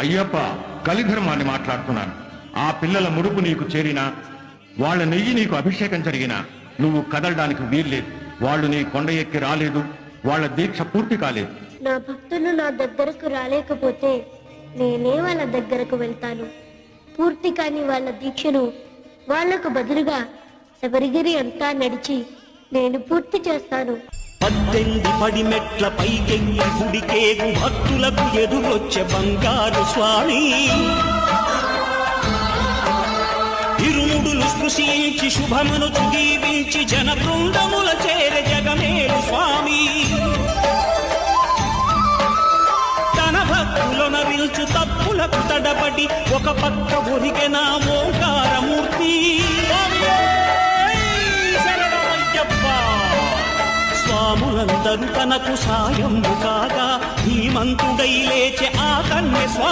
అయ్యప్ప, కలిధర్మాన్ని మాట్లాడుతున్నాను. ఆ పిల్లల ముడుపు నీకు చేరినా, వాళ్ళ నెయ్యి నీకు అభిషేకం జరిగినా నువ్వు కదలడానికి వీల్లేదు. వాళ్ళు నీ కొండ ఎక్కి రాలేదు, వాళ్ళ దీక్ష పూర్తి కాలేదు. నా భక్తులు నా దగ్గరకు రాలేకపోతే నేనే వాళ్ళ దగ్గరకు వెళ్తాను. పూర్తి కాని వాళ్ళ దీక్షను వాళ్లకు బదులుగా శబరిగిరి అంతా నడిచి నేను పూర్తి చేస్తాను. 18 పడిమెట్ల పైకెళ్ళి గుడికేగు భక్తులకు ఎదురొచ్చే బంగారు స్వామి, ఇరుముడులు స్పృశించి శుభమును దీవించి జన బృందముల చేర జగమేలు స్వామి. తన భక్తులను విల్చు తప్పులకు తడబడి ఒక పక్క ఒరిగెన ఓంకారమూర్తి. స్వాములందరూ తనకు సాయము కాగా ధీమంతుడై లేచే